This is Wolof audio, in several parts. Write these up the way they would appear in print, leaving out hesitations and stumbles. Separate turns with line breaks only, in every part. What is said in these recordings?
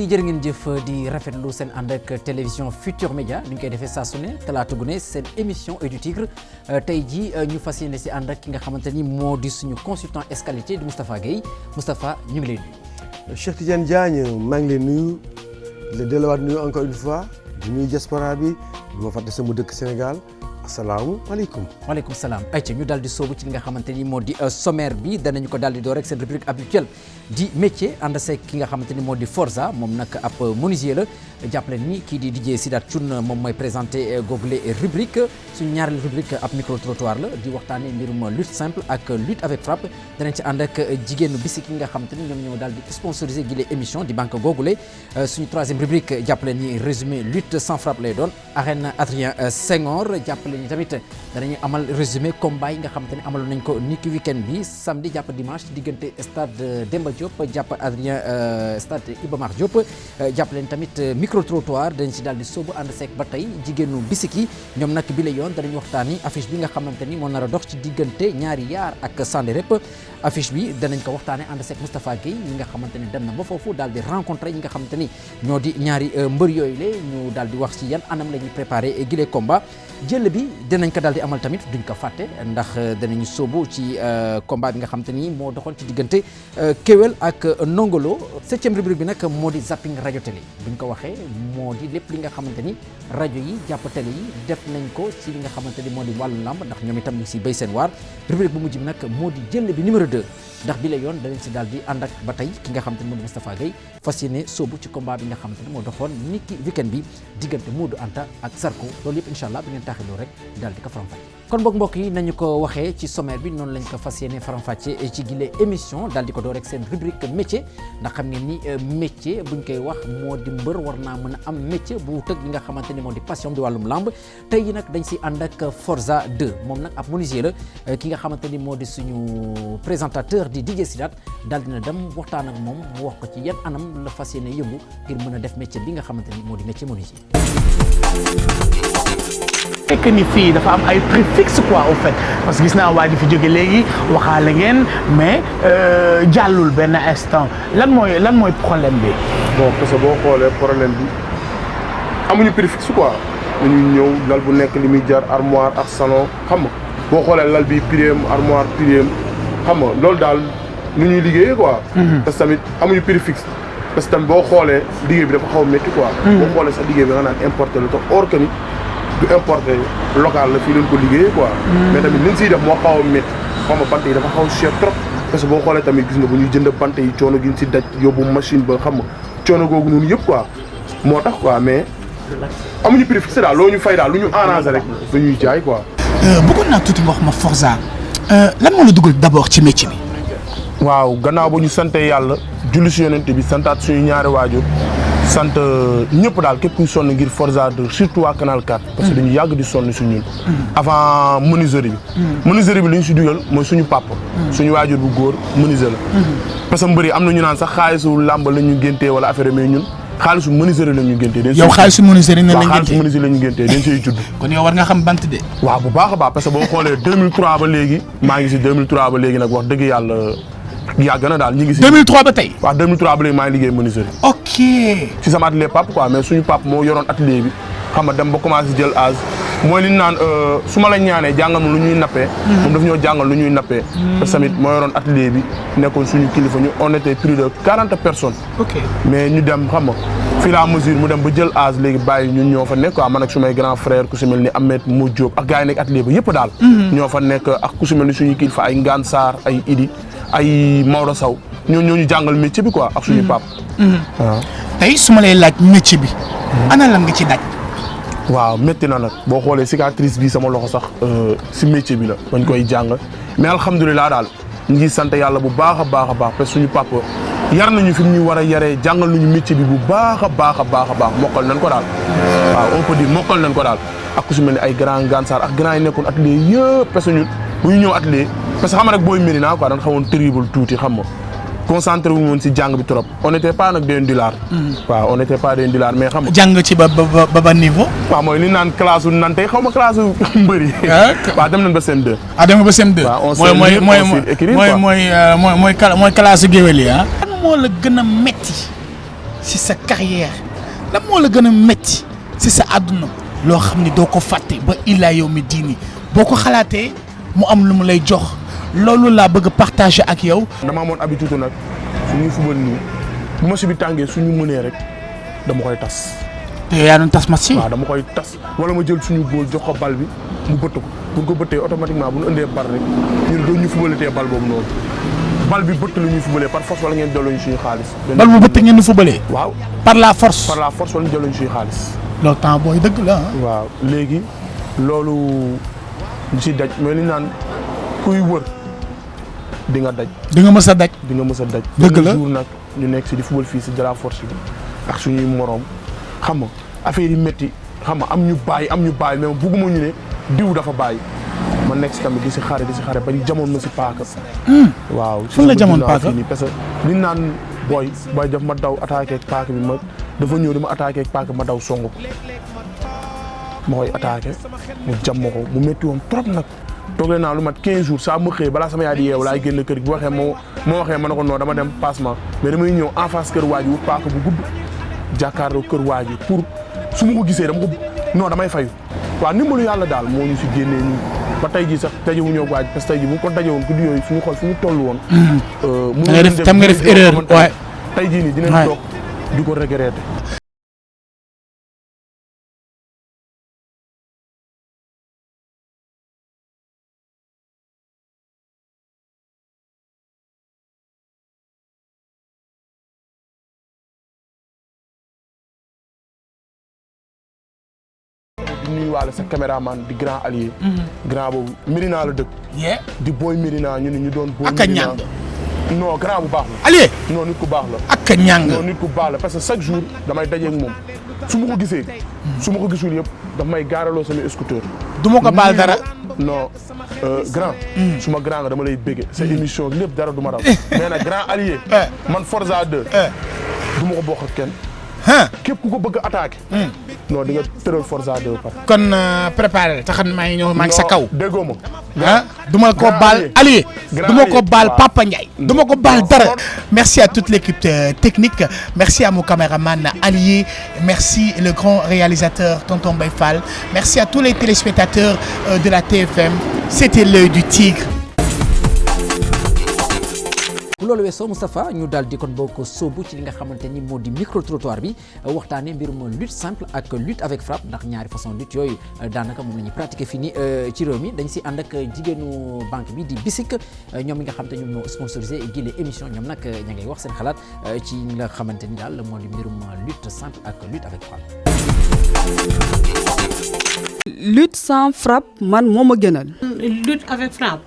jërë ngeen jëf di rafetlu seen ànd ak télévision Futur Média ni ñu koy defee saa su ne talaata gu ne seen émission Œil du Tigre tey jii ñu fas yéene si ànd ak ki nga xamante ni moo di suñu consultant escalité di Moustapha Guèye Moustapha ñu ngi lay nuyu.
Cheikh Tidiane Diagne maa ngi lay nuyu di la delluwaat nuyu encore une fois di nuyu diaspora bi du ma fàtte sama dëkk Sénégal. asalaamaaleykum.
waaleykum salaam ayca ñu daal di soobu ci li nga xamante ni moo di sommaire bi danañu ko daal di door rek seen rubrique habituelle di métier ànd seeg ki nga xamante ni moo di Forza moom nag ab menuisier la jàppale ni kii di DJ Sidat Thioune moom mooy présenté google rubrique suñu ñaareelu rubrique ab micro trottoir la di waxtaanee mbirum lutte simple ak lutte avec frappe danañ ci ànd ak jigéenu bisi ki nga xamante ni ñoom ñoo daal di sponsorisé gile émission di banque googule suñu troisième rubrique jàppale ni résumé lutte sans frappe lay doon arène Adrien Senghor jàppale ni tamit danañu amal résumé combat yi nga xamante ni amaloon nañ ko ni ki week-end bi samedi jàpp dimanche diggante stade Demba Diop jàpp Adrien stade Iba Mar Diop jàppale ni tamit micro trottoir dañ si daal di sóobu ànd seeg ba tey jigéenu bisiki ñoom nag bi la yoon danañ waxtaani affiche bi nga xamante ni moo nar a dox ci diggante ñaari yaar ak Sandé Rep affiche bi danañ ko waxtaane ànd seeg Moustapha Guèye ñi nga xamante ni dem na ba foofu daal di rencontré ñi nga xamante ni ñoo di ñaari mbër yooyu le ñu daal di wax ci yan anam la ñuy préparé gile combat jël bi dinañ ko daal di amal tamit duñ ko fàtte ndax danañu sóobu ci combat bi nga xamante ni moo doxoon ci diggante Kewel ak Nongolo septième rubrique bi nag moo di zapping rajo télé buñ ko waxee moo di lépp li nga xamante ni rajo yi jàpp télé yi def nañ ko ci li nga xamante ni moo di wàllu lamb ndax ñoom itam ñu si béy seen waar rubrique bu mujj bi nag moo di jël bi numéro 2 ndax bi la yoon danañ si daal di ànd ak ba tey ki nga xamante ni moo di Moustapha Guèye fas yéene sóobu ci combat bi nga xamante ni moo doxoon ni ki weekend bi diggante Modou Anta ak Zarko loolu yëpp incha allah bi ngeen taaxiloo rek daal di ko faram-fàcce kon boog mbokk yi nañu ko waxee ci sommaire bi noonu lañ ko fas yéene faram-fàcce ci gile émission daal di ko door rek seen rubrique métier ndax xam ngeen ni métier buñ koy wax moo di mbër war naa mën a am métier bu tëg li nga xamante ni moo di passion di wàllum lamb tey yi nag dañ si ànd ak Forza 2 moom nag ab menuisier la ki nga xamante ni moo di suñu présentateur di DJ Sidat daal dina dem waxtaan ak moom mu wax ko ci yan anam la fas yéene yëngu ngir mën a def métier bi nga xamante ni moo di métier menuisier.
fekk ni fii dafa am ay prix fixe quoi au fait parce que gis naa waa ji fi jóge léegi waxaale ngeen mais jàllul benn instant lan mooy problème bi.
bon parce que boo xoolee problème bi amuñu prix fixe quoi dañuy ñëw lal bu nekk li muy jar armoire ak salon xam nga boo xoolee lal bi prix armoire prix xam nga loolu daal nu ñuy liggéeyee quoi. parce que tamit amuñu prix fixe parce que tamit boo xoolee liggéey bi dafa xaw a métti quoi. boo xoolee sax liggéey bi nga naan importé la te or que ni du importé local la fii leen ko liggéeyee quoi. mais tamit liñ siy def moo xaw a métti xam nga bant yi dafa xaw a cher trop parce que boo xoolee tamit gis nga bu ñuy jënd bant yi coono gi ñu si daj yóbbu machine ba xam nga coono googu noonu yëpp quoi moo tax quoi mais amuñu prix fixe daal loo ñu fay daal lu ñu arrangé rek dañuy jaay quoi.
bëggoon naa tuuti nga wax ma Forza lan moo la dugal d'abord ci métier bi.
waaw gannaaw ba ñu sante yàlla julli si yonent bi santaat suñu ñaari waajur sant ñëpp daal képp kuy sonn ngir Forza 2 surtout waa Canal 4 parce que dañu yàgg di sonn si ñun avant menuiserie bi menuiserie bi li ñu si dugal mooy suñu papa suñu waajur bu góor menuisier la parce que mbëri am na ñu naan sax xaalisu làmb la ñu géntee wala affaire mais ñun xaalisu menuiserie la ñu géntee
yow xaalisu menuiserie ne la ñu
xaalisu menuiserie la ñu géntee dañ siy judd
kon yow war nga xam bant de
waaw bu baax a baax parce que boo xoolee 2003 ba léegi maa ngi si 2003 ba léegi nag wax dëgg yàlla yàgg na daal ñu ngi si
2003 ba tey.
waaw 2003 ba léegi maa ngi liggéey menuiserie.
ok.
si sama atelier pap quoi mais suñu pap moo yoroon atelier bi xam nga dem ba commencé jël âge mooy li ñu naan su ma la ñaanee jàngal ma lu ñuy nappee. moom daf ñoo jàngal lu ñuy nappee. parce que tamit moo yoroon atelier bi nekkoon suñu kilifa ñu on était plus de 40 personnes.
ok
mais ñu dem xam nga fur et à mesure mu dem ba jël âge léegi bàyyi ñun ñoo fa nekk quoi man ak sumay grand frère ku si mel ni Ahmed Modou Diop ak gars yi nekk atelier ba yëpp daal. ñoo fa nekk ak ku si mel ni suñu kilifa ay Ngane Sarr ay Idi ay Maodo Sow ñoo ñu jàngal métier bi quoi ak suñu pap waaw
tey su ma lay laaj métier bi. ana lan nga ci daj.
waaw métti na nag boo xoolee cicatrice bi sama loxo sax si métier bi la bañ koy jàng mais alhamdulilah daal ñu ngi sant yàlla bu baax a baax a baax parce que suñu papa yar nañu fi mu ñu war a yaree jàngal nañu métier bi bu baax a baax a baax a baax mokkal nañ ko daal waaw on peut dire mokkal nañ ko daal ak ku si mel ni ay grand Gansar ak grand yi nekkoon atelier yëpp parce que ñun bu ñu ñëw atelier parce que xam nga rek booy Médina quoi dañ xawoon terrible tuuti xam nga concentré wu woon si jàng bi trop on était pas nag des ndulaar. waaw on était pas des ndulaar mais xam nga.
jàng ci ba niveau.
waaw mooy li ñu naan classe su nante xaw ma classe su mbëri. waaw dem nañ ba CM2.
ah dem nga ba CM2.
waaw on
mooy classe su géwél yi ah. lan moo la gën a metti si sa carrière lan moo la gën a métti si sa àdduna loo xam ni doo ko fàtte ba illaa yow mi diini boo ko xalaatee mu am lu mu lay jox loolu laa bëgg a partager ak yow.
dama amoon habitude nag suñuy fubal nii bu match bi tàngee suñu mënee rek dama koy tas.
te yaa doon tas match yi.
waaw dama koy tas wala ma jël suñu góol jox ko bal bi mu bëtt ko pour ko bëttee automatiquement bu ñu indee bal rek ñun doo ñu fubalatee bal boobu noonu bal bi bëtt la ñuy fubalee par force wala ngeen delloo ñu suñu xaalis.
bal bu bëtt ngeen di fubalee.
waaw
par la force.
par la force wala ñu delloo ñu suñu xaalis.
loolu temps booy dëgg la
waaw léegi loolu ñu si daj mais li naan kuy wër di nga daj.
di nga mës a daj.
di nga mës a daj.
dëgg la
jour nag ñu nekk si di fubal fii si de la force bi ak suñuy moroom xam nga affaire yi métti xam nga am ñu bàyyi mais bugguma ñu ne diw dafa bàyyi ma nekk si tamit di si xare ba jamono ma si paaka. waaw
fan la jamono paaka
parce que li naan booy daf ma daw attaqué ak paaka bi dafa ñëw dama attaqué ak paaka ma daw songu ko ma koy attaqué mu jam ma ko mu métti woon trop nag. toog naa lu mat 15 jours saa ma xëy balaa sama yaay di yeewu laay génn kër gi bu waxee moo waxee ma ne ko non dama dem passement mais damay ñëw en face kër waa ji wut paaka bu gudd jàkkaarloo kër waa ji pour su ma ko gisee dama ko non damay fayu. waaw ndimbalu yàlla daal moo ñu si génnee nii ba tey jii sax dajewuñoo ak waa ji parce que tey jii bu ñu ko dajewoon guddi yooyu suñu xool fu ñu toll woon.
tam nga def erreur waaye
tey jii nii dinañ toog di ko regretter. di nuyuwaale sa caméraman di grand allié. grand boobu Médina la dëkk. di booy Médina ñu ne ñu doon. booy Médina non grand bu baax la.
allié
non nit ku baax la.
ak ñàng
non nit ku baax la parce que chaque jour damay daje ak moom su ma ko gisee. su ma ko gisul yëpp daf may gaaraloo sama scooter.
du ma ko baal dara.
non grand. suma grand nga dama lay bége. sa émission lépp dara du ma raw. mais nag grand allié. man Forza 2. du ma ko bokk ak kenn. képp ku ko bëgg a attaqué. non di nga tëral Forza 2 par.
kon préparé te xam maa ngi ñëw maa ngi sa kaw.
déggoo ma.
du ma ko baal allié. du ma ko baal Papa Ndiaye. du ma ko baal dara. merci à toute l'équipe technique merci à mon caméraman allié merci le grand réalisateur tonton Mbaye Fall merci à tous les téléspectateurs de la TFM c'était l'œil du tigre.
bu loolu weesoo Moustapha ñu daal di kon boo ko sóobu ci li nga xamante ni moo di micro trottoir bi waxtaanee mbirum lutte simple ak lutte avec frappe ndax ñaari façon lutte yooyu daanaka moom la ñuy pratiquer fii nii ci réew mi dañ si ànd ak jigéenu banque bi di BICIC ñoom mi nga xamante ñoom ñoo sponsorisé gile émission ñoom nag ña ngay wax seen xalaat ci li nga xamante ni daal moo di mbirum lutte simple ak lutte avec frappe.
lutte sans frappe man moo ma gënal.
lutte avec frappe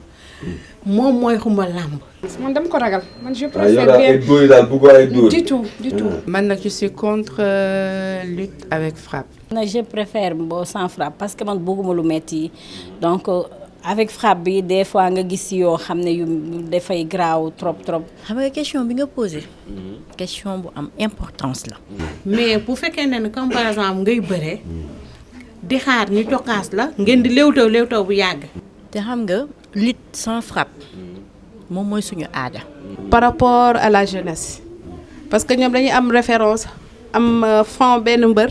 moom mooy xumba làmb.
man dama ko ragal man je préfère bien
ay dóor yi daal bëgg ay dóor.
du tout du tout.
man nag je suis contre lutte avec frappe.
nag je préfère boo sans frappe parce que man bëgguma lu metti donc avec frappe bi des fois nga gis yoo xam ne yu dafay graaw trop.
xam nga question bi nga posé. question bu am importance la.
mais bu fekkee ne comme par exemple ngay bëree di xaar ñu cokkaas la ngeen di léewtaw bu yàgg.
te xam nga lutte sans frappe moom mooy suñu aada.
par rapport à la jeunesse parce que ñoom dañuy am référence am fond benn mbër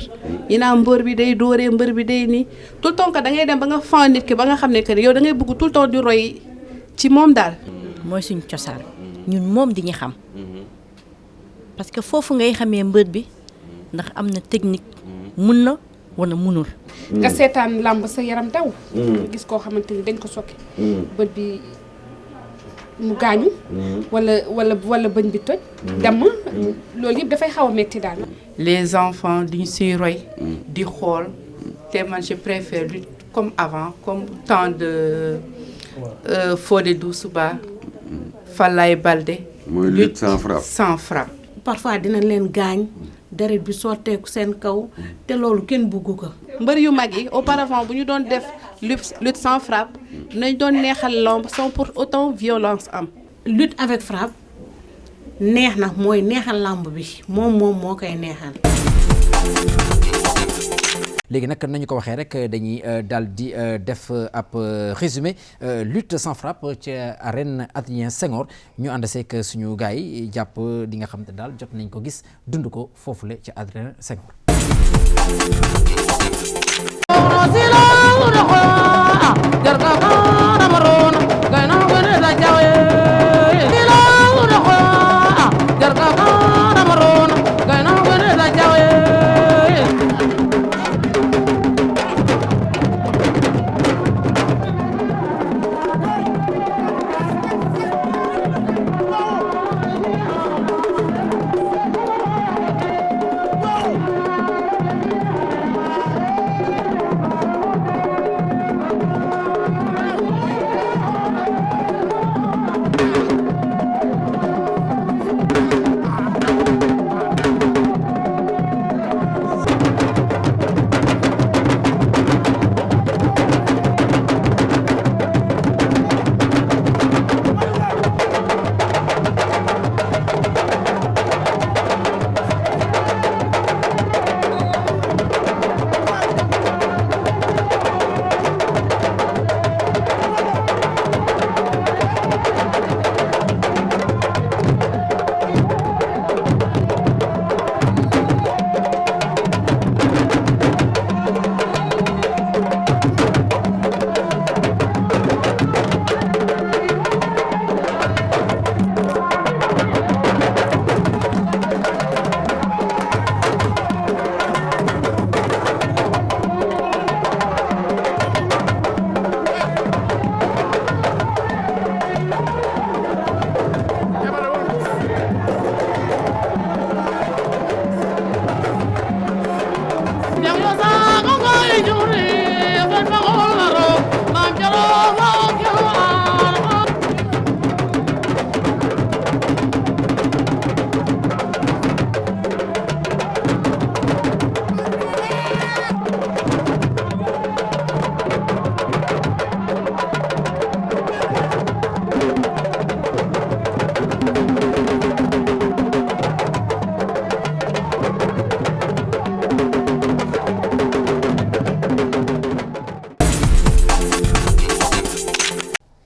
yi naa mbër bi day dóoree mbër bi day nii tout le temps que da ngay dem ba nga fond nit ki ba nga xam ne que yow da ngay bëgg tout le temps di roy ci moom daal.
mooy suñu cosaan ñun moom di ñu xam parce que foofu ngay xamee mbër bi ndax am na technique mun na wala munul.
nga seetaan làmb sa yaram daw. nga gis koo xamante ni dañ ko sokki. bët bi mu gaañu. wala bëñ bi toj. damm loolu yëpp dafay xaw a metti daal.
les enfants duñ siy roy. di xool te man je préfère lutte comme avant comme temps de Fodé Doussouba Falaye Baldé.
mooy lutte sans frappe
sans frappe.
parfois dinañ leen gaañ deret bi sotteeku seen kaw te loolu kenn buggu ko.
mbër yu mag yi auparavant bu ñu doon def lutte sans frappe nañ doon neexal lamb sans pour autant violence am.
lutte avec frappe neex na mooy neexal lamb bi moom moo koy neexal.
léegi nag nañu ko waxee rek dañuy daal di def ab résumé lutte sans frappe ci arène Adrien Senghor ñu ànd seeg suñu gars yi jàpp di nga xam te daal jot nañ ko gis dund ko foofule ci Adrien Senghor.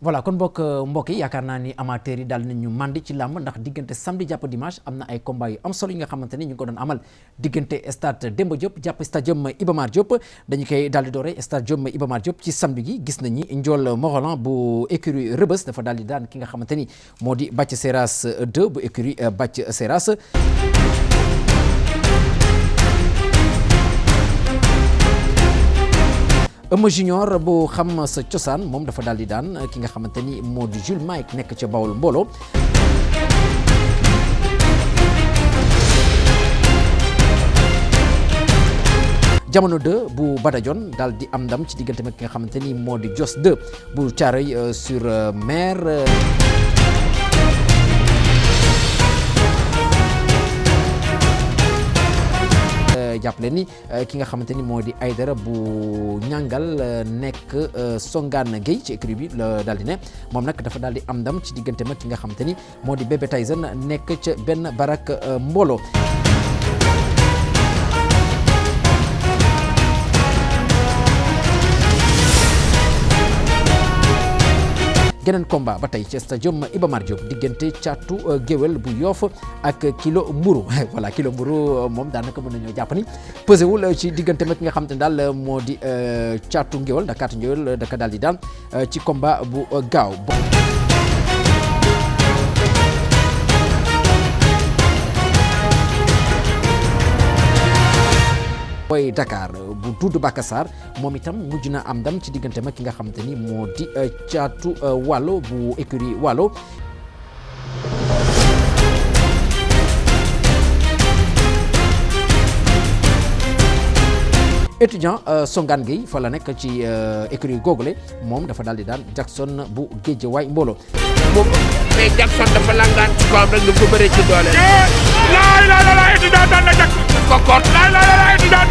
voilà kon mbokk yi yaakaar naa ni amateurs yi daal nañu màndi ci làmb ndax diggante samedi jàpp dimanche am na ay combat yu am solo yi nga xamante ni ñu ngi ko doon amal diggante stade Demba Diop jàpp stadium Iba Mar Diop dañu koy daal di doore stadium Iba Mar Diop ci samedi gi gis nañu Ndiol Morolan bu écurie Rebeuss dafa daal di daan ki nga xamante ni moo di Bathie Seras 2 bu écurie Bathie Seras. Eumeu Junior bu xam sa cosaan moom dafa daal di daan ki nga xamante ni moo di Jules Mike nekk ca Bawol mbooloo. Jamono 2 bu Badajon daal di am ndam ci diggante ki nga xamante ni moo di Jos 2 bu Thiaroye sur Mer. jàppale ni ki nga xamante ni moo di Aydara bu ñàngal nekk Songane Gueye ci écurie bi la daal di ne moom nag dafa daal di am ndam ci diggante mag ki nga xamante ni moo di Bébé Tyson nekk ca benn barak mbooloo. geneen combat ba tey ci stadium Iba Mar Diop diggante caatu géwél bu Yoff ak kilo mburu voilà kilo mburu moom daanaka mën nañoo jàpp ni pesé wul ci diggante mag ki nga xam te ne daal moo di caatu ngéwél ndax caatu ngéwél daka daal di daan ci combat bu gaaw. Boy Dakar bu Doudou Bakassar moom itam mujj na am ndam ci diggante mag ki nga xamante ni moo di caatu Waalo bu écurie Waalo. étudiant Songane Gueye fa la nekk ci écurie googule moom dafa daal di daan Jackson bu Guédiawaye mbooloo.
moom mais Jackson dafa langaan ci kawam rek dafa bëre ci doole. étudiant daan na Jackson.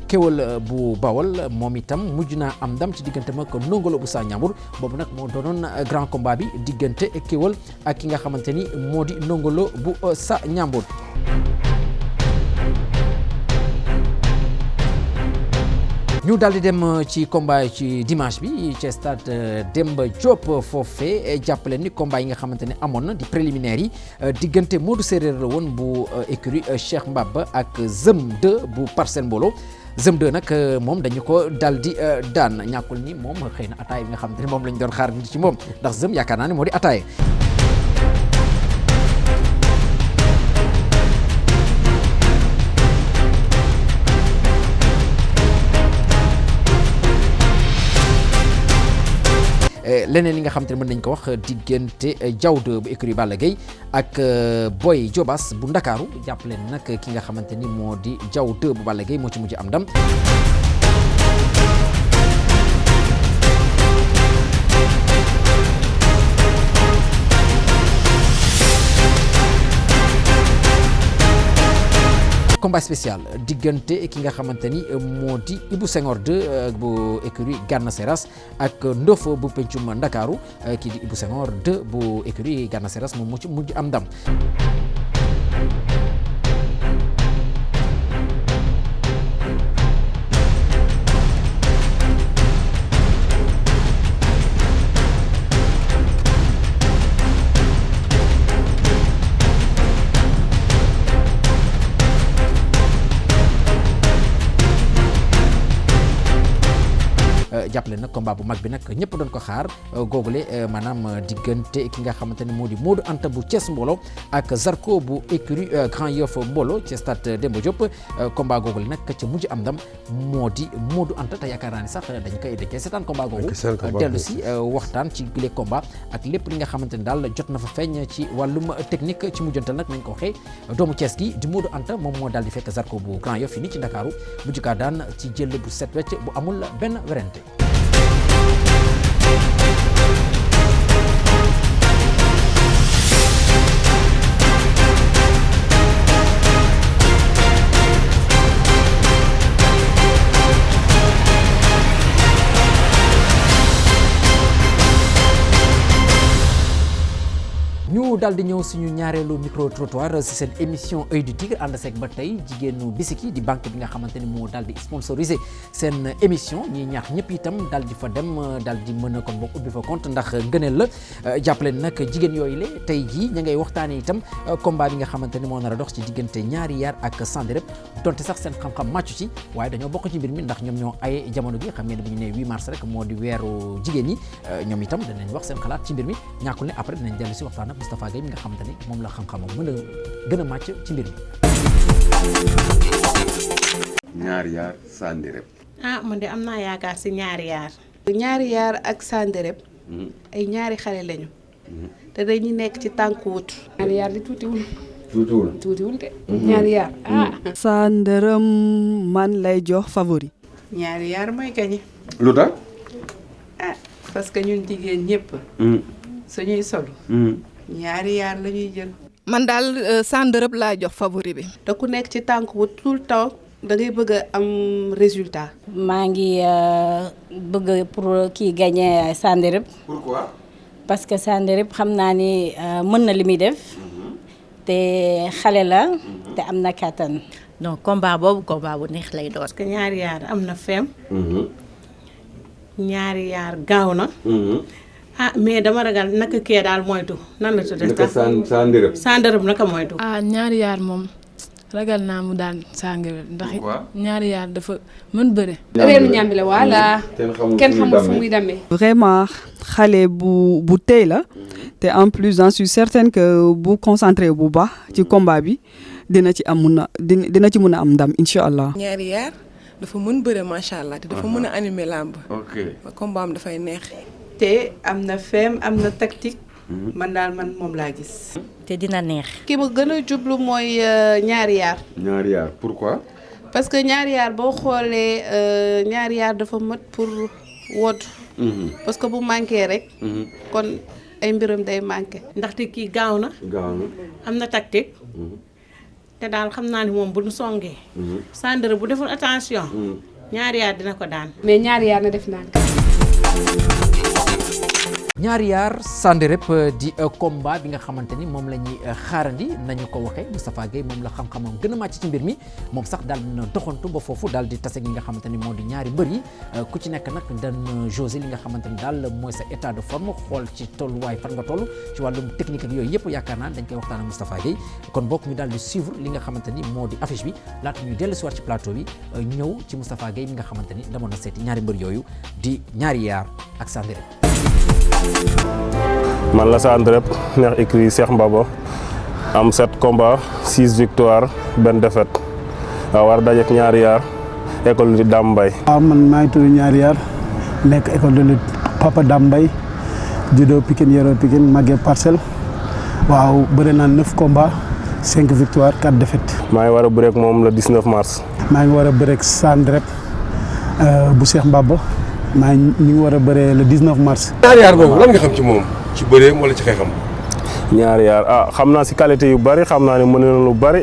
Kéwal bu Bawol moom itam mujj naa am ndam ci diggante mag Ndongolo bu Sa Ñambur boobu nag moo doonoon grand combat bi diggante Kéwal ak ki nga xamante ni moo di Ndongolo bu Sa Ñambur. ñu daal di dem ci combat ci dimanche bi ci stade Demba Diop foofee jàppale ni combat yi nga xamante ne amoon na di préliminaire yi diggante Modou Séréer la woon bu écurie Cheikh Mbaba ak Zem 2 bu Parcelles Mbolo Zem 2 nag moom dañu ko daal di daan ñàkkul ni moom xëy na ataay bi nga xamante ne moom lañ doon xaar ci moom ndax Zem yaakaar naa ne moo di ataay. leneen li nga xamante ne mën nañ ko wax diggante Diaw 2 bu écurie Balla Gaye ak Boy Jobas bu Ndakaaru jàpp leen nag ki nga xamante ni moo di Diaw 2 bu Balla Gaye moo ci mujj am ndam. combat spécial diggante ki nga xamante ni moo di Ibou Senghor 2 bu écurie Gana Seras ak Ndofo bu pencum Ndakaaru kii di Ibou Senghor 2 bu écurie Gana Seras moom moo ci mujj am ndam. jàppale nag combat bu mag bi nag ñëpp doon ko xaar googule maanaam diggante ki nga xamante ne moo di Modou Anta bu Thiès Mbolo ak Zarko bu écurie Grand Yoff Mbolo ci stade Demba Diop combat googule nag ca mujj am ndam moo di Modou Anta te yaakaar naa ni sax dañ koy seetaan combat googu dellu si waxtaan ci bile combat ak lépp li nga xamante ne daal jot na fa feeñ ci wàllum technique ci mujjantal nag nañ ko waxee doomu Thiès gi di Modou Anta moom moo daal di fekk Zarko bu Grand Yoff fii nii ci Ndakaaru mujj kaa daan ci jël bu set wecc bu amul benn werante. ñu daal di ñëw suñu ñaareelu micro trottoir si seen émission Œil du Tigre ànd seeg ba tey jigéenu Bisiki di banque bi nga xamante ni moo daal di sponsorisé seen émission ñi ñaax ñëpp itam daal di fa dem daal di mën a kon boog ubbi fa compte ndax ngëneel la jàppale nag jigéen yooyu la tey jii ña ngay waxtaanee itam combat bi nga xamante ni moo nar a dox ci diggante ñaari yaar ak Sanderep donte sax seen xam-xam màccu ci waaye dañoo bokk ci mbir mi ndax ñoom ñoo ay jamono gi xam ngeen bu ñu nee 8 mars rek moo di weeru jigéen ñi ñoom itam danañ wax seen xalaat ci mbir mi ñàkkul ne après dinañ dellu si waxtaan ak Moustapha Gueye mi nga xamante ni moom la xam-xamam mën a gën a màcc ci mbir mi.
ñaari yaar Sanderep.
man de am naa yaakaar si ñaari yaar.
ñaari yaar ak Sanderep ay ñaari xale lañu. te dañuy nekk ci tànku wut. ñaari yaar di tuutiwul de. ñaari yaar
Sanderep man lay jox favori.
ñaari yaar mooy gañe.
lu tax.
parce que ñun jigéen ñëpp. suñuy solu. ñaari yaar la ñuy jël.
man daal Sanderep laa jox favori bi.
te ku nekk ci tànk bu tout le temps da ngay bëgg a am résultat.
maa ngi bëgg pour kii gagner Sanderep.
pourquoi.
parce que Sanderep xam naa ni mën na li muy def. te xale la. te am na kattan.
donc combat boobu combat bu neex lay doon.
parce que ñaari yaar am na fem. ñaari yaar gaaw na. mais dama ragal naka kee daal moytu nan la tuddee.
naka Sanderep.
Sanderep naka moytu.
ñaari yaar moom ragal naa mu daan Sanderep ndax ñaari yaar dafa mën bëre.
reenu ñambi la voilà. kenn xamul fu muy demee.
vraiment xale bu tey la. te en plus j'en suis certaine que bu concentré bu baax ci combat bi dina ci mën a am ndam incha allah.
ñaari yaar dafa mën bëre macha allah te dafa mën a animer làmb.
ok
combat am dafay neex.
te am na fem am na tactique. man moom laa gis.
te dina neex.
ki ma gën a jublu mooy ñaari yaar.
ñaari yaar pourquoi.
parce que ñaari yaar boo xoolee ñaari yaar dafa mat pour wodd. parce que bu manqué rek. kon ay mbiram day manqué.
ndaxte kii gaaw na. am na tactique. te daal xam naa ni moom bu ñu songee. Sanderep bu deful attention. ñaari yaar dina ko daan.
mais ñaari yaar na def ndànk.
ñaari yaar sànni rep di combat bi nga xamante ni moom la ñuy xaarandi nañu ko waxee Moustapha Gueye moom la xam-xamam gën a màcc ci mbir mi moom sax daal dina doxantu ba foofu daal di tase gi nga xamante ni moo di ñaari mbër yi ku ci nekk nag dan josé li nga xamante ni daal mooy sa état de forme xool ci tolluwaay fan nga toll ci wàllum technique ak yooyu yëpp yaakaar naa dañ koy waxtaan ak Moustapha Gueye kon bokk ñu daal di suivre li nga xamante ni moo di affiche bi laata ñuy dellu si waat ci plateau bi ñëw ci Moustapha Gueye mi nga xamante ni demoon na seeti ñaari mbër yooyu di ñaari yaar ak sànni rep.
man la Sandré Rep neex écrit Cheikh Mbaba am 7 combats 6 victoires benn défaite waaw war dajeek ñaari yaar école de Dame Mbaye.
waaw man maa ngi tudd ñaari yaar nekk école de lutte Papa Dame Mbaye judo Pikine Yoro Pikine màggee Parcelles waaw bëri naa 9 combats 5 victoires 4 défaites.
maa ngi war a bëreek moom le 19 mars.
maa ngi war a bëreek Sandré Rep bu Cheikh Mbaba ñu ngi war a bëree le 19 mars.
ñaari yaar boobu lan nga xam ci moom ci bëreem wala ci xeexam.
ñaari yaar xam naa si qualité yu bari xam naa ne mën na lu bari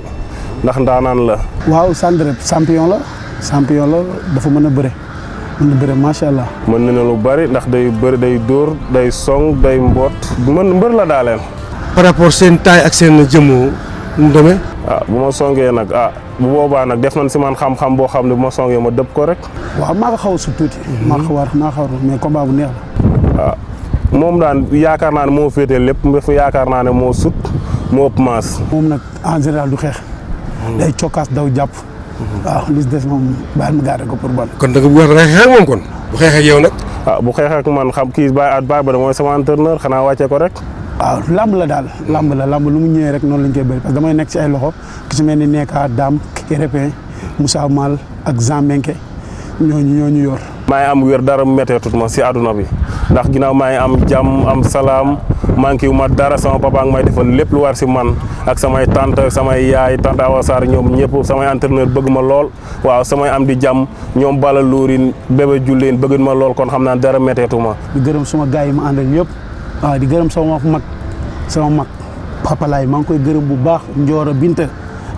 ndax ndaanaan la.
waaw Sandré Rep champion la dafa mën a bëre macha allah.
mën na lu bari ndax day bëri day dóor day song day mboot mbër la daaleen.
par rapport seen taille ak seen jëmm mu demee.
bu ma songee nag bu boobaa nag def nañ si man xam-xam boo xam ne bu ma songee ma dëpp ko rek.
waaw maa ko xaw a sut tuuti. maa ko xaw a mais combat bu neex
la. moom daan yaakaar naa ne moo féetee lépp yaakaar naa ne moo sut moo ëpp maas.
moom nag en général du xeex. day cokkaas daw jàpp. waaw li des moom baal ma gaare ko pour bon.
kon da nga bëgg a xeex ak moom kon bu xeex ak yow nag.
bu xeex ak man xam kii Baye Ba mooy sama entraîneur xanaa wàcce ko rek.
waaw lamb la daal lamb lu mu ñëwee rek noonu lañ koy bëri parce que damay nekk ci ay loxo ki ci mel ni Neka Dame Kérépin Moussa Mal ak Jean Menke ñooñu yor.
maa ngi am wér dara métteetut ma si àdduna bi ndax ginnaaw maa ngi am jàmm am salaam manqué wu ma dara sama papa ak may defal lépp lu war si man ak samay tante samay yaay tante Awa Sarr ñoom ñëpp samay entraîneur bëgg ma lool waaw samay am di jàmm ñoom Bala Lourin bébé Julleen bëgg ma lool kon xam naa dara métteetu ma.
di gërëm suma gars yi ma àndal ñëpp. waaw di gërëm sama mag Papa Laay maa ngi koy gërëm bu baax Ndioro Binta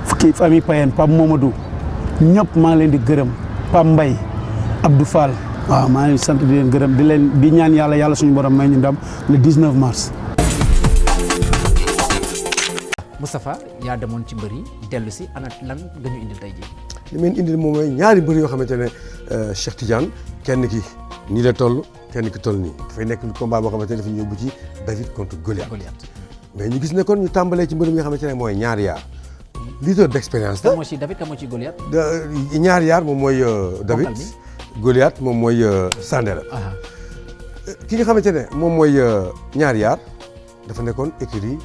fukki famille Payen Pape Momadou ñëpp maa ngi leen di gërëm Pape Mbaye Abdou Fall waaw maa ngi sant di leen gërëm di ñaan yàlla suñu borom may ñu ndam le 19 mars.
Moustapha yaa demoon ci mbër yi dellu si ana lan nga ñu indil tey jii.
li may indil moom mooy ñaari mbër yoo xamante ne Cheikh Tidiane kenn ki nii la toll kenn ki toll nii dafay nekk combat boo xamante ne dafa ñëw bu ci David contre Goliath. mais ñu gis ne kon ñu tàmbalee ci mbër mi nga xamante ne mooy ñaari yaar leader d'expérience la.
kan moo ci David kan moo ci Goliath.
ñaari yaar moom mooy David Goliath moom mooy Sandré Rep. ki nga xamante ne moom mooy ñaari yaar dafa nekkoon écurie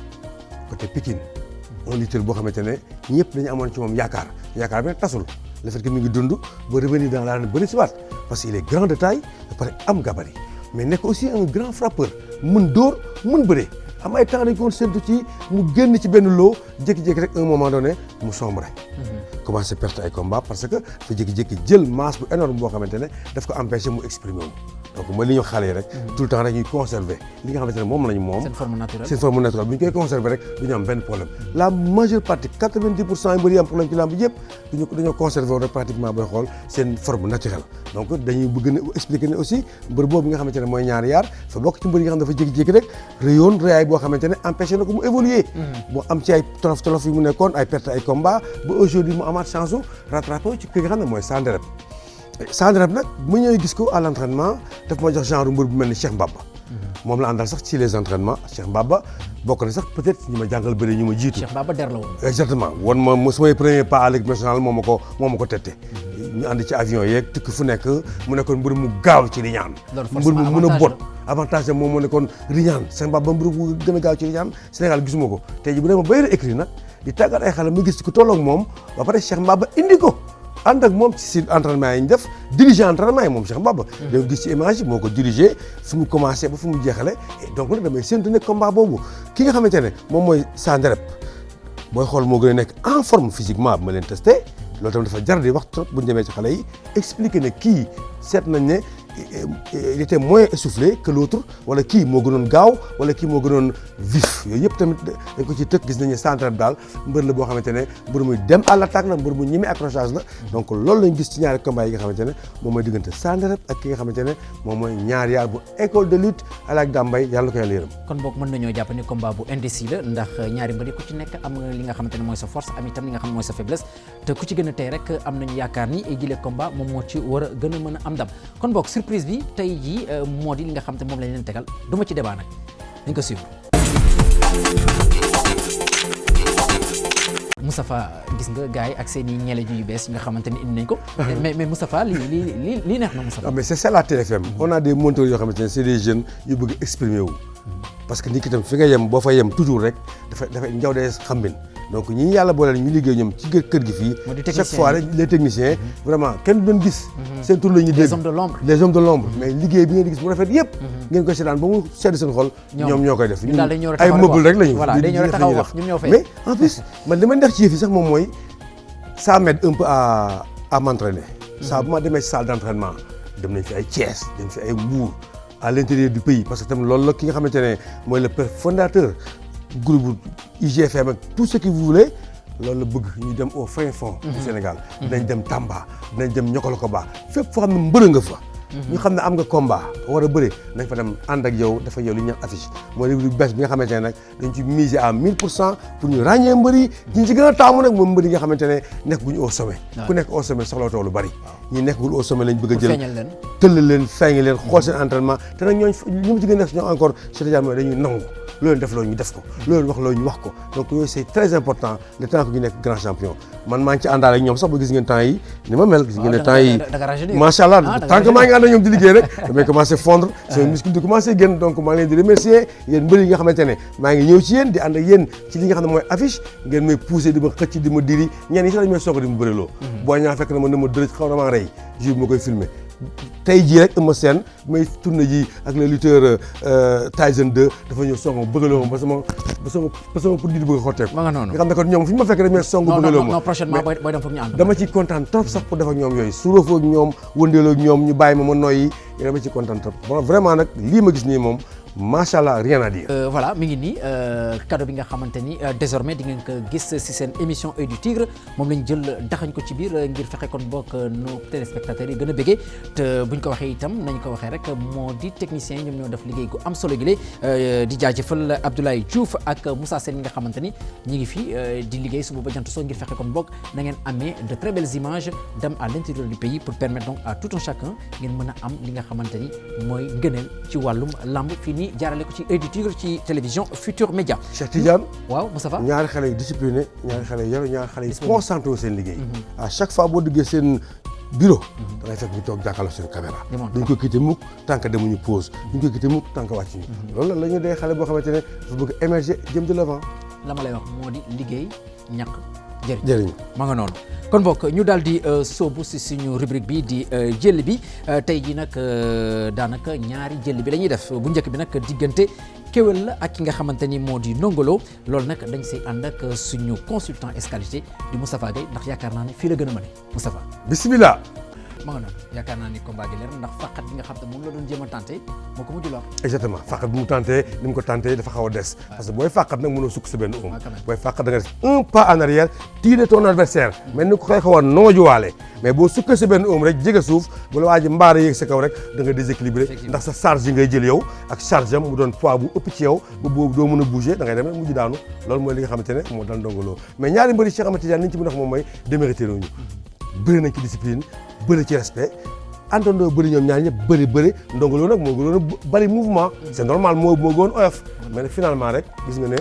côté Pikine un lutteur boo xamante ne ñëpp dañu amoon ci moom yaakaar bi nag tasul le fait que mi ngi dund ba revenir dans l'arène bëri si waat parce qu'il est grand de taille ba pare am gabarit mais nekk aussi un grand frappeur mun dóor mun bëre am ay temps dañ ko séntu ci mu génn ci benn loo jékki-jékki rek un moment donné mu sombre commencé perte ay combat parce que dafa jékki-jékki jël masse bu énorme boo xamante ne daf ko empêché mu exprimer wu donc mooy li ñu xale yi rek tout le temps rek ñuy conserver li nga xamante ne moom lañu moom seen forme naturelle bu ñu koy conserver rek du ñu am benn problème la majeure partie 90% yi mbër yi am problème ci lamb yëpp dañoo conserver woon rek pratiquement booy xool seen forme naturelle donc dañuy bëgg na expliquer ne aussi mbër boobu nga xamante ne mooy ñaari yaar fa bokk ci mbër yi nga xam ne dafa jékki-jékki rek rëyoon rëyaay boo xamante ne empêché na ko mu évoluer boo am ci ay tolof yi mu nekkoon ay perte ay combat ba aujourd'hui mu amaat chance u rattrapé ci ki nga xam ne mooy Sandré Rep Sandré Rep nag mu ñëwee gis ko à l'entraînement daf ma jox genre mbër bu mel ni Cheikh Mbaba moom la àndal sax ci les entraînements Cheikh Mbaba bokk na sax peut-être ñu ma jàngal bëri ñu ma jiitu
Cheikh Mbaba der la woon
exactement woon ma samay premier pas à l'équipe nationale moo ma ko tette ñu ànd ci avion yeeg tukki fu nekk mu nekkoon mbër mu gaaw ci riñaan mbër mu mën a bot avantage moom mu nekkoon riñaan Cheikh Mbaba mbër mu gën a gaaw ci riñaan Sénégal gisuma ko tey ji bu dee ma bayre écrit nag di tàggat ay xale mu gis ko tolloog moom ba pare Cheikh Mbaba indi ko ànd ak moom ci entraînement yi ñu def diriger entraînement yi moom Cheikh Mbaba da gis ci image yi moo ko diriger fu mu commencé ba fu mu jeexale et donc nag damay séntu ne combat boobu ki nga xamante ne moom mooy Sandré Rep booy xool moo gën a nekk en forme physiquement bi ma leen testé loolu tamit dafa jar di wax trop bu ñu demee ci xale yi expliquer ne kii seet nañ ne il était moins essoufflé que l'autre wala kii moo gënoon gaaw wala kii moo gënoon vif yooyu yëpp tamit dañ ko ci tëkk gis nañu centre daal mbër la boo xamante ne mbër muy dem à l'attaque la mbër mu ñeme accrochage la donc loolu lañ gis ci ñaari combat yi nga xamante ne moom mooy diggante Sanderep ak ki nga xamante ne moom mooy ñaar yaar bu école de lutte Alaaji Dambay yàlla na ko yàlla yërëm.
kon boog mën nañoo jàpp ni combat bu indécis la ndax ñaari mbër yi ku ci nekk am nga li nga xamante ne mooy sa force am itam li nga xam ne mooy sa faiblesse te ku ci gën a tey rek am nañu yaakaar ni jile combat moom moo ci war a gën a mën a am ndam kon boog surprise bi tey jii moo di li nga xam te moom lañ leen tegal du ma ci débat nag dañ ko suivre. Moustapha gis nga gars yi ak seen i ñele yu bees yi nga xamante ni indi nañ ko. mais Moustapha lii neex na Moustapha.
mais c'est ça la TFM on a des monteurs yoo xamante ne c'est des jeunes yu bëgg exprimer wu. parce que nit ki tam fi nga yem boo fa yem toujours rek dafay njaw dee xambin donc ñi yàlla boole ñu liggéey ñoom ci kër gi fii chaque fois rek les techniciens vraiment kenn du leen gis seen tur la ñuy dégg les hommes de l'ombre mais liggéey bi ngeen di gis mu rafet yëpp ngeen koy seetaan ba mu sedd seen xol ñoom ñoo koy def ñun ay meuble rek lañu mais en plus man li ma neex ci yëf yi sax moom mooy ça m'aide un peu à m'entraîner ça bu ma demee salle d'entraînement dem nañ fi ay Thiès dem fi ay Mbour à l'intérieur du pays parce que tamit loolu la ki nga xamante ne mooy le père fondateur groupe IGFM ak tout ce que vous voulez loolu la bëgg ñu dem au fin fond du Sénégal dinañ dem Tamba dinañ dem Niokolo-Koba fépp foo xam ne mbërë nga fa ñu xam ne am nga combat war a bëri nañ fa dem ànd ak yow dafa yow li ñu affiche mooy lu bees bi nga xamante ne nag dañ ci miser à 1000% pour ñu ràññee mbëri ñi ci gën a taamu nag moom mbëri nga xamante ne nekk guñu au sommet ku nekk au sommet soxlatoo lu bari ñi nekkul au sommet lañ bëgg a jël tëll leen feeñ leen xool seen entraînement te nag ñooñu ñu mu ci gën a nekk ñoo encore c'est-à-dire mooy dañuy nangu loolu def loolu ñu def ko loolu wax loolu ñu wax ko donc yooyu c'est très important le temps que ñu nekk grand champion man maa ngi ci àndaale ak ñoom sax ba gis ngeen temps yi ni ma mel gis ngeen ne temps yi macha allah tant que maa ngi ànd ak ñoom di liggéey rek damay commencé fondre sama muscle di commencé génn donc maa ngi leen di remercier yéen mbëri yi nga xamante ne maa ngi ñëw ci yéen di ànd ak yéen ci li nga xam ne mooy affiche ngeen may pousser di ma xëcc di ma diri ñenn yi sax dañu may soog di ma bëriloo boo ñaa fekk na ma ne ma dërëj xaw na maa rey jour bi ma koy filmer tey jii rek Eumeu Sène may tourné ji ak le lutteur Tyson 2 dafa ñëw song ma bëggaloo ma ba sama produit di bëgg a xotteeku nga xam ne kon ñoom fi ñu ma fekk rek mais song bëggaloo ma prochainement booy dem foog ñu ànd dama ci kontaan trop sax pour def ak ñoom yooyu suróofoo ak ñoom wëndeeloo ak ñoom ñu bàyyi ma noyyi dama ci kontaan trop vraiment nag lii ma gis nii moom macha allah rien à dire.
voilà mi ngi nii cadeau bi nga xamante ni désormais di ngeen ko gis ci seen émission Œil du Tigre moom lañ jël daxañ ko ci biir ngir fexe kon bokk nos téléspectateurs yi gën a bëggee te buñ ko waxee itam nañ ko waxee rek moo di techniciens yi ñoom ñoo def liggéey gu am solo gi di jaajëfal Abdoulaye Diouf ak Moussa Sène yi nga xamante ni ñi ngi fi di liggéey suba ba jant soo ngir fexe kon bokk na ngeen amee de très belles images dem à l'intérieur du pays pour permettre donc à tout un chacun ngeen mën a am li nga xamante ni mooy ngëneel ci wàllum lamb fii nii jaarale ko ci Œil du Tigre ci télévision Futur Média.
Cheikh Tidiane.
waaw Moustapha.
ñaari xale yu discipliné ñaari xale yu yaru ñaari xale yu concentré seen liggéey. à chaque fois boo duggee seen bureau. da ngay fekk ñu toog jàkkaarloo seen caméra. duñ ko quitté mukk tant que demuñu pause. duñ ko quitté mukk tant que wàccuñu. loolu la ñu dee xale boo xamante ne dafa bëgg émerger jëm de l'avant.
la ma lay wax moo di liggéey ñàkk
jëriñ
ma nga noonu kon bokk ñu daal di sóobu si suñu rubrique bi di jël bi tey ji nag daanaka ñaari jël bi la ñuy def bu njëkk bi nag diggante kéwél la ak ki nga xamante ni moo di nongolo loolu nag dañ say ànd ak suñu consultant escalité di Moustapha Gueye ndax yaakaar naa ne fii la gën a mën Moustapha
bismillah
ma nga noonu yaakaar naa ni combat gi leer ndax faqat bi nga xam ne moom la doon jéem a tenté moo ko mujj lor
exactement faqat bi mu tenté ni mu ko tenté dafa xaw a des parce que booy faqat nag mënoo sukk sa benn oom booy faqat da nga def un pas en arrière tirer ton adversaire mel ni ko koy xaw a noojuwaale mais boo sukkee sa benn oom rek jege suuf bu la waa ji mbaara yéeg sa kaw rek da nga déséquilibré ndax sa charge yi ngay jël yow ak charge am mu doon poids bu ëpp ci yow bu boobu doo mën a bouger da ngay dem rek mujj daanu loolu mooy li nga xamante ne moo dal Ndongo Lo mais ñaari mbëri Cheikh Ahmed Tidiane li ñu ci mën a wax moom mooy démérité nañu bëri nañ ci discipline bëri ci respect àndandoo bëri ñoom ñaar ñëpp bëri Ndongo Lo nag moo gënoon a bëri mouvement c'est normal moo gënoon oyof mais nag finalement rek gis nga ne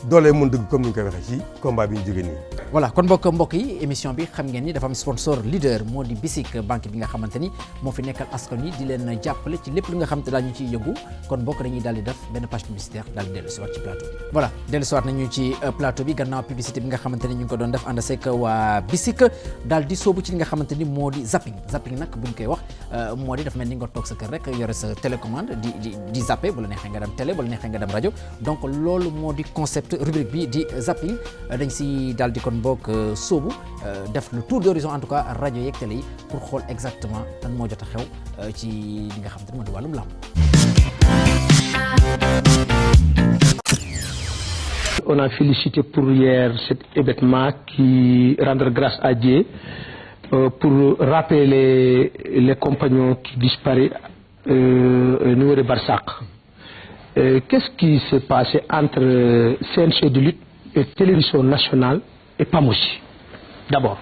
doolee mën dëgg comme ni ñu koy waxee ci combat bi ñu jógee nii.
voilà kon mbokk yi émission bi xam ngeen ni dafa am sponsor leader moo di BICIC banque bi nga xamante ni moo fi nekkal askan yi di leen jàppale ci lépp lu nga xamante daal ñu ciy yëngu kon mbokk dañuy daal di def benn page publicitaire daal di dellu si waat ci plateau bi. voilà dellu si waat nañu ci plateau bi gannaaw publicité bi nga xamante ni ñu ngi ko doon def ànd seeg waa BICIC daal di soobu ci li nga xamante ni moo di zapping nag buñ koy wax moo di dafa mel ni nga toog sa kër rek yore sa télécommande di zappé bu la neexee nga dem télé bu la neexee nga dem rajo donc loolu moo di concept cette rubrique bi di zapping dañ si daal di kon bokk sóobu def le tour d'horizon en tout cas rajo yeeg télé yi pour xool exactement lan moo jot a xew ci li nga xam te ne moo di wàllum làmb.
On a félicité pour hier cet événement qui rendre grâce à Dieu pour rappeler les compagnons qui disparaissent au niveau de Barsaq. Qu'est-ce qui s'est passé entre CNG de lutte et Télévision nationale et Pamouchi d'abord?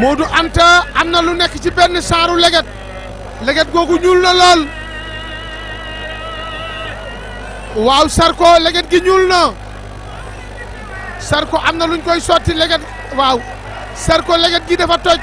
Modou Anta am na lu nekk ci benn saaru leget googu ñuul na lool waaw Sarko leget gi ñuul na Sarko am na luñ koy sotti leget waaw Sarko leget gi dafa toj.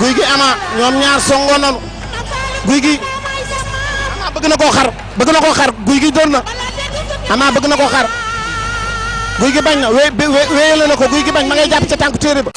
guy gi ama ñoom ñaar songoon nañu guy gi ama bëgg na koo xar guy gi doon na ama bëgg na koo xar guy gi bañ na wéyale na ko guy gi bañ ma ngay jàpp ca tànk téere ba.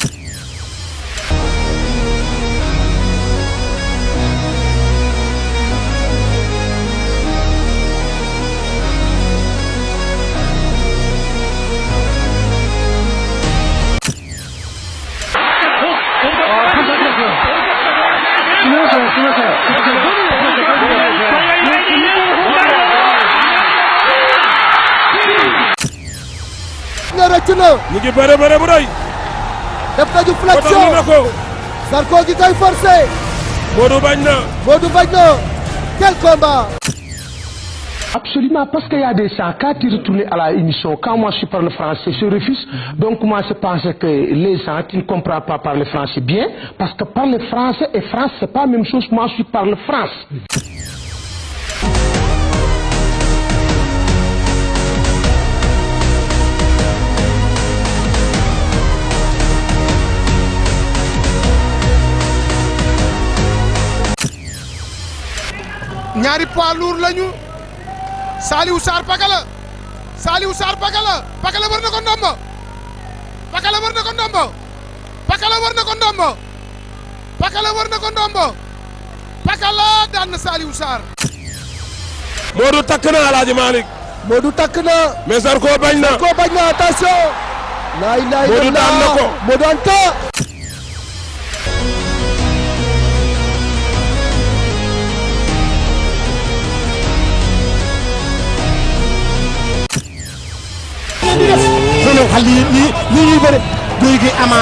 ñu ngi bëre bu rëy.
def nañu flexion Sarko gi koy forcé.
Modou bañ na.
Quel combat.
Absolument, parce qu'il y a des gens, quand tu retournes à la émission, quand moi je parle français, je refuse. Donc moi je pense que les gens qui ne comprennent pas parler français bien, parce que parler français et France, c'est pas la même chose. Moi je parle France.
ñaari poids lourd lañu. Saliou Sarr Pakala war na ko ndombo Pakala daan na Saliou Sarr.
Modou takk na Alaaji Malick. mais Sarko bañ na.
Attention.
Modou daan na ko.
Modou Anta. lii ñuy bëre guy gi ama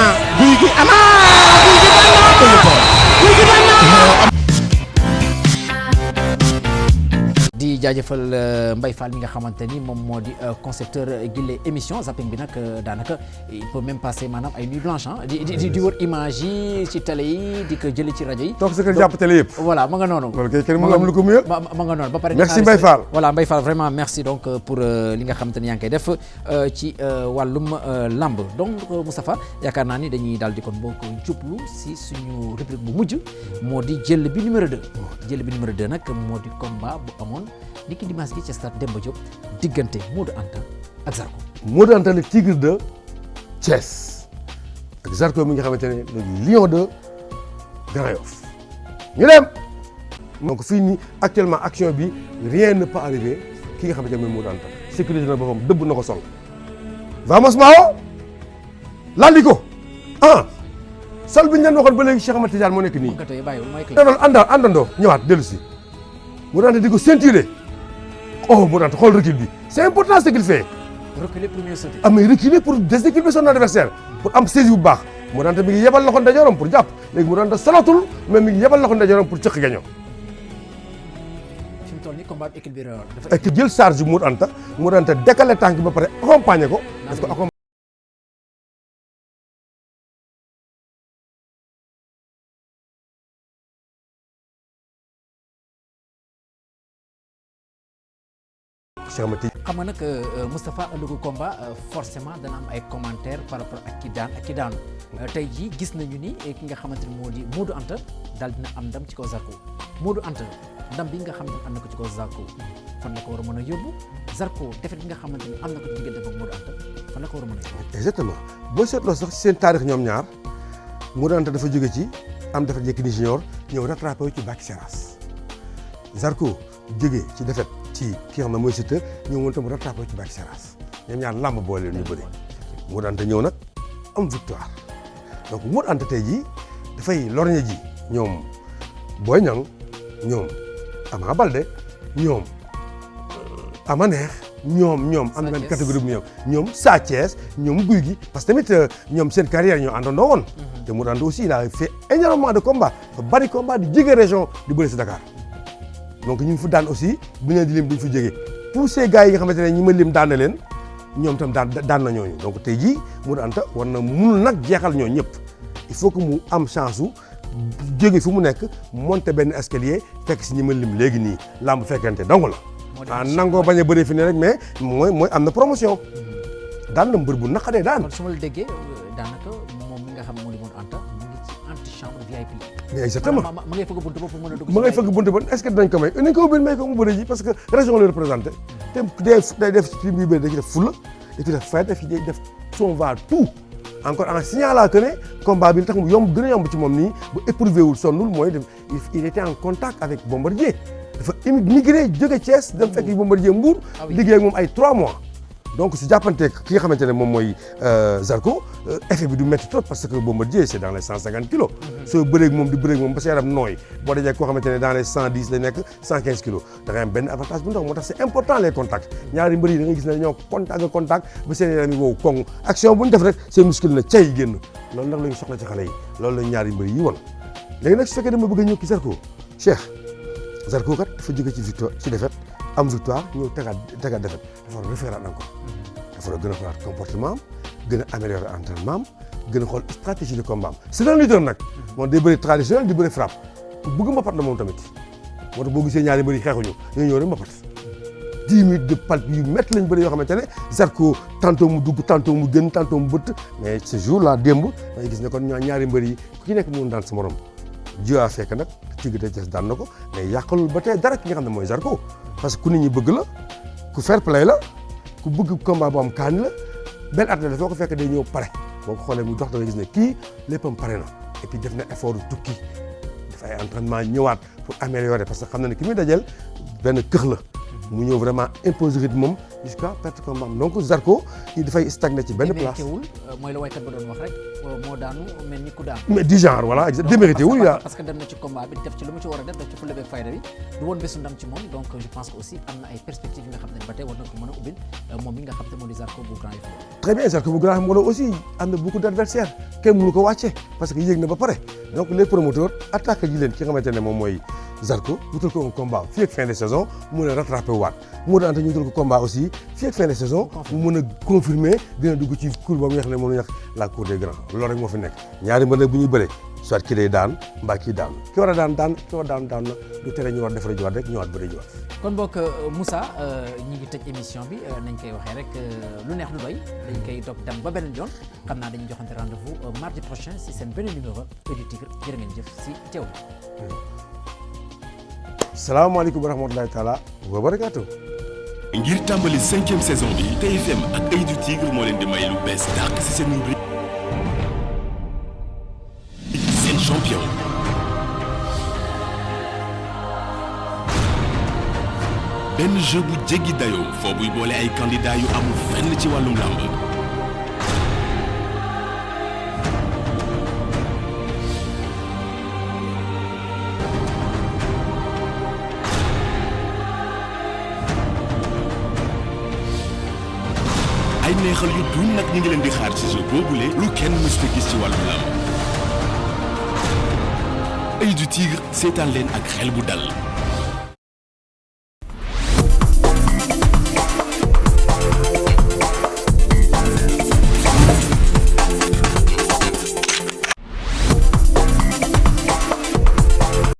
di jaajëfal Mbaye Fall mi nga xamante ni moom moo di concepteur gile émission zapping bi nag daanaka il peut même passer maanaam ay nuit blanche di wër image yi ci télé yi di ko jëlee ci rajo yi.
toog sa kër jàpp télé yëpp.
voilà ma nga noonu.
loolu kay kenn mu am lu ko mieux.
ma nga noonu ba pare.
merci Mbaye Fall.
voilà Mbaye Fall vraiment merci donc pour li nga xamante ni yaa ngi koy def ci wàllum lamb donc Moustapha yaakaar naa ni dañuy daal di kon bokk jublu si suñu rubrique bu mujj moo di jël bi numéro 2 jël bi numéro 2 nag moo di combat bu amoon. niki dimanche gi ci stade Demba Diop diggante Modou Anta ak Zarko.
Modou Anta le tigre de Thiès ak Zarko mi nga xamante ne le lion de Grand Yoff ñu dem. donc fii nii actuellement action bi rien ne peut arriver ki nga xamante ne mooy Modou Anta sécurité na boppam dëbb na ko sol. vamos Mao landi ko sol bi ñu leen waxoon ba léegi Cheikh Ahmed Tidiane moo nekk nii. àndandoo ñëwaat dellu si Modou Anta di ko ceinturé. Modou Anta xool recul bi c'est important ce qu'il fait.
reculer pour mieux sauter.
mais reculer pour déséquilibrer son adversaire pour am saisie bu baax Modou Anta mi ngi yebal loxo ndeyjooram pour jàpp léegi Modou Anta salatul mais mi ngi yebal loxo ndeyjooram pour cëq gaño.
fi combat bi équilibré dafa
ak jël charge Modou Anta décalé tànk ba pare accompagner ko. parce que accompagner
xam nga nag Moustapha ëllëgu combat forcément dana am ay commentaires par rapport ak ki daan ak ki daanu tey jii gis nañu ni ki nga xamante ni moo di Modou Anta daal dina am ndam ci kaw Zarko Modou Anta ndam bi nga xam ne am na ko ci kaw Zarko fan la ko war a mën a yóbbu Zarko defet bi nga xamante ni am na ko ci diggante ak Modou Anta fan la ko war a mën a yóbbu.
exactement boo seetloo sax seen taarix ñoom ñaar Modou Anta dafa jóge ci am defet Yékini Junior ñëw rattrapé wu ci Bac Seras Zarko jóge ci defet ci ki nga xam ne mooy Siteu ñëw moom itam rattrapé ci Bac Seras ñoom ñaar làmb boole ñu bëri Modou Anta ñëw nag am victoire donc Modou Anta tey jii dafay lorñe ji ñoom Boy Niang ñoom Ama Baldé ñoom Ama Neex ñoom am na benn catégorie bu ñoom Sa Thiès ñoom Gouye Gui parce que tamit ñoom seen carrière ñoo àndandoo woon te Modou Anta aussi il a fait énormément de combats dafa bari combat di jóge région di bëri si Dakar donc ñu ngi fi daan aussi bu ñu leen di lim duñ fi jógee pour ces gars yi nga xamante ne ñi ma lim daan na leen ñoom itam daan na ñooñu donc tey jii Modou Anta war na munul nag jeexal ñooñu ñëpp il faut que mu am chance su jóge fi mu nekk monter benn escalier fekk si ñi ma lim léegi nii làmb fekkente dong la. ah nangoo bañ a bëree fi ne rek mais mooy am na promotion. daan na mbër bu naqadee daan.
kon su ma la déggee daanaka moom mi nga xam moo di Modou Anta mu ngi ci antichambre VIP.
mais exactement
ma ngay fëgg buntu ba pour mën a dugg.
ma ngay fëgg buntu ba est-ce que dinañ ko may nañ ko ubbil may ko mu bëri ji parce que région la représenté te day def ci biir bëri da ci def fulla da ci def fayda da ci def son va tout encore en signalant que ne combat bi li tax mu yomb gën a yomb ci moom nii bu éprouvé wul sonnul mooy il était en contact avec Bombardier dafa migré jóge Thiès dem fekk Bombardier Mbour liggéey ak moom ay 3 mois donc si jàppanteeg ki nga xamante ne moom mooy Zarko effet bi du métti trop parce que Bombardier c'est dans les 150 kilos soo bëreeg moom di bëreeg moom ba sa yaram nooy boo dajee koo xamante ne dans les 110 lay nekk 115 kilos da ngay am benn avantage bu ndax moo tax c'est important les contacts ñaari mbër yi da ngay gis ne dañoo contact ba seen yaram yi wow koŋ action bu ñu def rek seen muscle na cay génn loolu nag la ñu soxla ci xale yi loolu la ñaari mbër yi won léegi nag su fekkee dama bëgg a ñëw ci Zarko Cheikh Zarko kat dafa jóge ci victoire ci défaite am victoire ñëw tegaat défaite dafa war a reféeraat encore dafa war a gën a xoolaat comportement am gën a améliorer entraînement am gën a xool stratégie de combat am c'est un leader nag moom day bëri traditionnel di bëri frappe ku bëgg mbapat la moom tamit moo tax boo gisee ñaari mbër yi xeexuñu ñoo ñëw rek mbapat 10 minutes de palpe yu métti lañ bëri yoo xamante ne Zarko tantôt mu dugg tantôt mu génn tantôt mu bëtt mais ce jour là démb dangay gis ne kon ñaari mbër yi ku ci nekk mun daan sa morom jiw a fekk nag Tigre de Thiès daan na ko mais yàqalul ba tey dara ki nga xam ne mooy Zarko parce que ku nit ñi bëgg la ku fair play la ku bëgg combat bu am kaani la benn athlète foo ko fekk day ñëw pare boo ko xoolee mu dox da nga gis ne kii léppam pare na et puis def na effort du tukki def ay entraînement ñëwaat pour améliorer parce que xam na ne ki muy dajeel benn këx la mu ñëw vraiment imposer rythme moom jusqu'à perte combat am donc Zarko yi dafay stagné ci benn place.
mooy la waykat ba doon wax rek moo daanu mel ni ku daanu.
mais du genre voilà démérité wul
parce que dem na ci combat bi def ci lu mu ci war a def ci fulla beeg fayda bi du woon bésu ndam ci moom donc je pense que aussi am na ay perspectives yi nga xam ne ba tey war na ko mën a ubbil moom mi nga xam ne moo di Zarko bu Grand Yoff.
très bien Zarko bu Grand Yoff moo aussi am na beaucoup d'adversaires kenn mënu ko wàcce parce que yéeg na ba pare donc les promoteurs attaqué ji leen ki nga xamante ne moom mooy Zarko wutal ko un combat fii ak fin de saison mu mën a rattrapé waat Modou Anta ñu wutal ko combat aussi fii ak fin de saison mu mën a confirmer dina dugg ci cour boobu nga xam ne moom la ñu wax la cour des grands loolu rek moo fi nekk ñaari mbër nag bu ñuy bëree soit ki day daan mbaa kii daan ki war a daan ki war a daan na du tere ñu war defar jiwaat rek ñëwaat bëri jiwaat.
kon boog Moussa ñi ngi tëj émission bi nañ koy waxee rek lu neex lu doy dañ koy topp dem ba beneen yoon xam naa dañuy joxante rendez-vous mardi prochain si seen beneen numéro Oeil du Tigre jërë ngeen jëf si teew.
salaamaaleykum wa rahmatulahi taala wa barakaatu.
ngir tàmbali 5e saison bi TFM ak Oeil du Tigre moo leen di may lu bees dàq si seen rubrique seen champion. benn jeu bu jéggi dayoo foo buy boole ay candidats yu amul fenn ci wàllum làmb. ay neexal yu dul nag ñu ngi leen di xaar ci jeu boobule lu kenn mësta gis ci wàllum làmb. Oeil du Tigre seetaan leen ak xel bu dal.